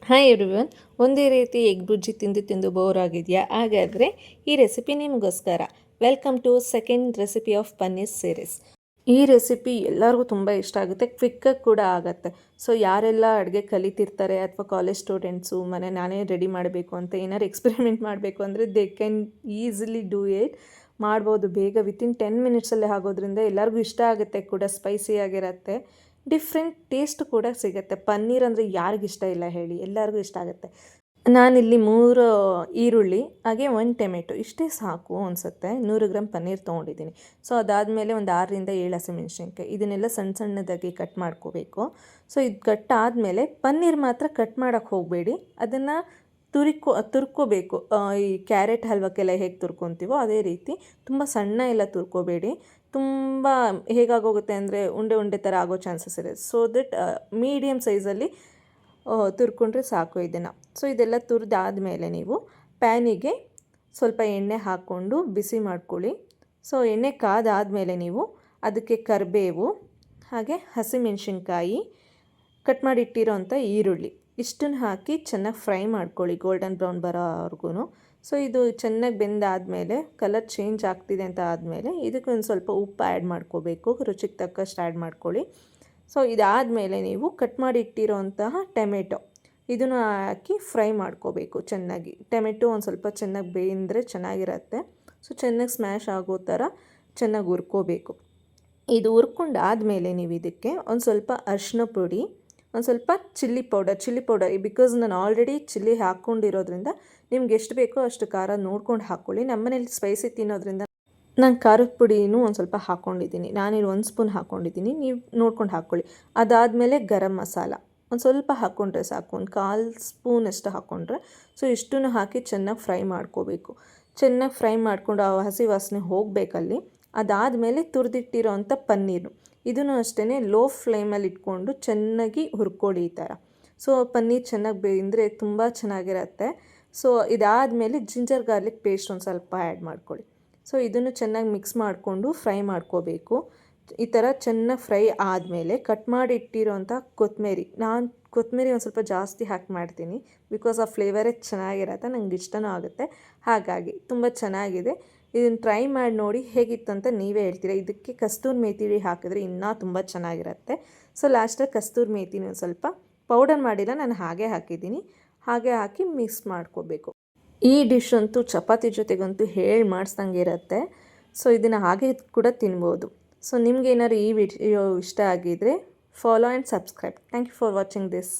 Hi everyone. ಒಂದೇ ರೀತಿ egg ಬುಜ್ಜಿ ತಿಂದು ತಿಂದು ಬೋರ್ ಆಗಿದೆಯಾ? ಹಾಗಾದರೆ ಈ ರೆಸಿಪಿ ನಿಮಗೋಸ್ಕರ. Welcome to second recipe of paneer series. ಈ ರೆಸಿಪಿ ಎಲ್ಲರಿಗೂ ತುಂಬ ಇಷ್ಟ ಆಗುತ್ತೆ, ಕ್ವಿಕ್ಕಾಗಿ ಕೂಡ ಆಗುತ್ತೆ. ಸೊ ಯಾರೆಲ್ಲ ಅಡುಗೆ ಕಲಿತಿರ್ತಾರೆ ಅಥವಾ ಕಾಲೇಜ್ ಸ್ಟೂಡೆಂಟ್ಸು ನಾನೇ ರೆಡಿ ಮಾಡಬೇಕು ಅಂತ ಏನಾದ್ರು ಎಕ್ಸ್ಪೆರಿಮೆಂಟ್ ಮಾಡಬೇಕು ಅಂದರೆ they can easily do it. ಮಾಡ್ಬೋದು ಬೇಗ, ವಿತಿನ್ 10 ಮಿನಿಟ್ಸಲ್ಲೇ ಆಗೋದ್ರಿಂದ ಎಲ್ಲರಿಗೂ ಇಷ್ಟ ಆಗುತ್ತೆ ಕೂಡ. ಸ್ಪೈಸಿಯಾಗಿರುತ್ತೆ, ಡಿಫ್ರೆಂಟ್ ಟೇಸ್ಟ್ ಕೂಡ ಸಿಗುತ್ತೆ. ಪನ್ನೀರ್ ಅಂದರೆ ಯಾರಿಗಿಷ್ಟ ಇಲ್ಲ ಹೇಳಿ, ಎಲ್ಲರಿಗೂ ಇಷ್ಟ ಆಗುತ್ತೆ. ನಾನಿಲ್ಲಿ 3 ಈರುಳ್ಳಿ ಹಾಗೆ 1 ಟೊಮೆಟೊ ಇಷ್ಟೇ ಸಾಕು ಅನಿಸುತ್ತೆ. 100 ಗ್ರಾಮ್ ಪನ್ನೀರ್ ತೊಗೊಂಡಿದ್ದೀನಿ. ಸೊ ಅದಾದಮೇಲೆ ಒಂದು 6ರಿಂದ 7 ಹಸಿಮೆಣ್ಸಿನ್ಕಾಯಿ, ಇದನ್ನೆಲ್ಲ ಸಣ್ಣ ಸಣ್ಣದಾಗಿ ಕಟ್ ಮಾಡ್ಕೋಬೇಕು. ಸೊ ಇದು ಕಟ್ ಆದಮೇಲೆ ಪನ್ನೀರ್ ಮಾತ್ರ ಕಟ್ ಮಾಡೋಕ್ಕೆ ಹೋಗಬೇಡಿ, ಅದನ್ನು ತುರ್ಕೋಬೇಕು. ಈ ಕ್ಯಾರೆಟ್ ಹಲ್ವಕ್ಕೆಲ್ಲ ಹೇಗೆ ತುರ್ಕೊತೀವೋ ಅದೇ ರೀತಿ ತುಂಬ ಸಣ್ಣ ಎಲ್ಲ ತುರ್ಕೋಬೇಡಿ. ತುಂಬ ಹೇಗಾಗೋಗುತ್ತೆ ಅಂದರೆ ಉಂಡೆ ಉಂಡೆ ಥರ ಆಗೋ ಚಾನ್ಸಸ್ ಇದೆ. ಸೊ ದಟ್ ಮೀಡಿಯಮ್ ಸೈಜಲ್ಲಿ ತುರ್ಕೊಂಡ್ರೆ ಸಾಕು ಇದನ್ನು. ಸೊ ಇದೆಲ್ಲ ತುರಿದಾದಮೇಲೆ ನೀವು ಪ್ಯಾನಿಗೆ ಸ್ವಲ್ಪ ಎಣ್ಣೆ ಹಾಕ್ಕೊಂಡು ಬಿಸಿ ಮಾಡ್ಕೊಳ್ಳಿ. ಸೊ ಎಣ್ಣೆ ಕಾದಾದಮೇಲೆ ನೀವು ಅದಕ್ಕೆ ಕರಿಬೇವು ಹಾಗೆ ಹಸಿಮೆಣ್ಸಿನ್ಕಾಯಿ, ಕಟ್ ಮಾಡಿ ಇಟ್ಟಿರೋಂಥ ಈರುಳ್ಳಿ ಇಷ್ಟನ್ನು ಹಾಕಿ ಚೆನ್ನಾಗಿ ಫ್ರೈ ಮಾಡ್ಕೊಳ್ಳಿ, ಗೋಲ್ಡನ್ ಬ್ರೌನ್ ಬರೋವರೆಗೂ. ಸೊ ಇದು ಚೆನ್ನಾಗಿ ಬೆಂದಾದಮೇಲೆ ಕಲರ್ ಚೇಂಜ್ ಆಗ್ತಿದೆ ಅಂತ ಆದಮೇಲೆ ಇದಕ್ಕೆ ಒಂದು ಸ್ವಲ್ಪ ಉಪ್ಪು ಆ್ಯಡ್ ಮಾಡ್ಕೋಬೇಕು, ರುಚಿಗೆ ತಕ್ಕಷ್ಟು ಆ್ಯಡ್ ಮಾಡ್ಕೊಳ್ಳಿ. ಸೊ ಇದಾದಮೇಲೆ ನೀವು ಕಟ್ ಮಾಡಿ ಇಟ್ಟಿರೋಂತಹ ಟೊಮೆಟೊ ಇದನ್ನು ಹಾಕಿ ಫ್ರೈ ಮಾಡ್ಕೋಬೇಕು ಚೆನ್ನಾಗಿ. ಟೊಮೆಟೊ ಒಂದು ಸ್ವಲ್ಪ ಚೆನ್ನಾಗಿ ಬೇಯಿದ್ರೆ ಚೆನ್ನಾಗಿರುತ್ತೆ. ಸೊ ಚೆನ್ನಾಗಿ ಸ್ಮ್ಯಾಶ್ ಆಗೋ ಥರ ಚೆನ್ನಾಗಿ ಹುರ್ಕೋಬೇಕು. ಇದು ಹುರ್ಕೊಂಡಾದಮೇಲೆ ನೀವು ಇದಕ್ಕೆ ಒಂದು ಸ್ವಲ್ಪ ಅರಿಶಿನ ಪುಡಿ, ಒಂದು ಸ್ವಲ್ಪ ಚಿಲ್ಲಿ ಪೌಡರ್ ಬಿಕಾಸ್ ನಾನು ಆಲ್ರೆಡಿ ಚಿಲ್ಲಿ ಹಾಕ್ಕೊಂಡಿರೋದ್ರಿಂದ ನಿಮ್ಗೆ ಎಷ್ಟು ಬೇಕೋ ಅಷ್ಟು ಖಾರ ನೋಡ್ಕೊಂಡು ಹಾಕ್ಕೊಳ್ಳಿ. ನಮ್ಮನೇಲಿ ಸ್ಪೈಸಿ ತಿನ್ನೋದ್ರಿಂದ ನಾನು ಖಾರದ ಪುಡಿನೂ ಒಂದು ಸ್ವಲ್ಪ ಹಾಕ್ಕೊಂಡಿದ್ದೀನಿ. ನಾನಿಲ್ಲಿ 1 ಸ್ಪೂನ್ ಹಾಕ್ಕೊಂಡಿದ್ದೀನಿ, ನೀವು ನೋಡ್ಕೊಂಡು ಹಾಕ್ಕೊಳ್ಳಿ. ಅದಾದಮೇಲೆ ಗರಂ ಮಸಾಲ ಒಂದು ಸ್ವಲ್ಪ ಹಾಕ್ಕೊಂಡ್ರೆ ಸಾಕು, ಒಂದು 1/4 ಸ್ಪೂನಷ್ಟು ಹಾಕ್ಕೊಂಡ್ರೆ. ಸೊ ಇಷ್ಟನ್ನು ಹಾಕಿ ಚೆನ್ನಾಗಿ ಫ್ರೈ ಮಾಡ್ಕೋಬೇಕು. ಚೆನ್ನಾಗಿ ಫ್ರೈ ಮಾಡ್ಕೊಂಡು ಆ ಹಸಿ ವಾಸನೆ ಹೋಗಬೇಕಲ್ಲಿ. ಅದಾದಮೇಲೆ ತುರಿದಿಟ್ಟಿರೋ ಅಂಥ ಪನ್ನೀರು ಇದನ್ನು ಅಷ್ಟೇ ಲೋ ಫ್ಲೇಮಲ್ಲಿ ಇಟ್ಕೊಂಡು ಚೆನ್ನಾಗಿ ಹುರ್ಕೊಳ್ಳಿ ಈ ಥರ. ಸೊ ಪನ್ನೀರ್ ಚೆನ್ನಾಗಿ ಬೇಯಿದ್ರೆ ತುಂಬ ಚೆನ್ನಾಗಿರುತ್ತೆ. ಸೊ ಇದಾದಮೇಲೆ ಜಿಂಜರ್ ಗಾರ್ಲಿಕ್ ಪೇಸ್ಟ್ ಒಂದು ಸ್ವಲ್ಪ ಆ್ಯಡ್ ಮಾಡ್ಕೊಳ್ಳಿ. ಸೊ ಇದನ್ನು ಚೆನ್ನಾಗಿ ಮಿಕ್ಸ್ ಮಾಡಿಕೊಂಡು ಫ್ರೈ ಮಾಡ್ಕೋಬೇಕು. ಈ ಥರ ಚೆನ್ನಾಗಿ ಫ್ರೈ ಆದಮೇಲೆ ಕಟ್ ಮಾಡಿ ಇಟ್ಟಿರೋಂಥ ಕೊತ್ತಂಬರಿ, ನಾನು ಕೊತ್ತಂಬರಿ ಒಂದು ಸ್ವಲ್ಪ ಜಾಸ್ತಿ ಹಾಕಿ ಮಾಡ್ತೀನಿ ಬಿಕಾಸ್ ಆ ಫ್ಲೇವರೇ ಚೆನ್ನಾಗಿರುತ್ತೆ, ನಂಗೆ ಇಷ್ಟನೂ ಆಗುತ್ತೆ. ಹಾಗಾಗಿ ತುಂಬ ಚೆನ್ನಾಗಿದೆ. ಇದನ್ನು ಟ್ರೈ ಮಾಡಿ ನೋಡಿ ಹೇಗಿತ್ತು ಅಂತ ನೀವೇ ಹೇಳ್ತೀರಾ. ಇದಕ್ಕೆ ಕಸ್ತೂರಿ ಮೇಥಿ ಹಾಕಿದ್ರೆ ಇನ್ನೂ ತುಂಬ ಚೆನ್ನಾಗಿರುತ್ತೆ. ಸೊ ಲಾಸ್ಟಾಗಿ ಕಸ್ತೂರಿ ಮೇಥಿನ ಒಂದು ಸ್ವಲ್ಪ ಪೌಡರ್ ಮಾಡಿಲ್ಲ, ನಾನು ಹಾಗೆ ಹಾಕಿದ್ದೀನಿ. ಹಾಗೆ ಹಾಕಿ ಮಿಕ್ಸ್ ಮಾಡ್ಕೋಬೇಕು. ಈ ಡಿಶ್ ಅಂತೂ ಚಪಾತಿ ಜೊತೆಗಂತೂ ಮಾಡಿಸ್ದಂಗೆ ಇರುತ್ತೆ. ಸೊ ಇದನ್ನು ಹಾಗೆ ಕೂಡ ತಿನ್ಬೋದು. ಸೊ ನಿಮ್ಗೇನಾದ್ರು ಈ ವಿಡಿಯೋ ಇಷ್ಟ ಆಗಿದರೆ follow and subscribe. Thank you for watching this.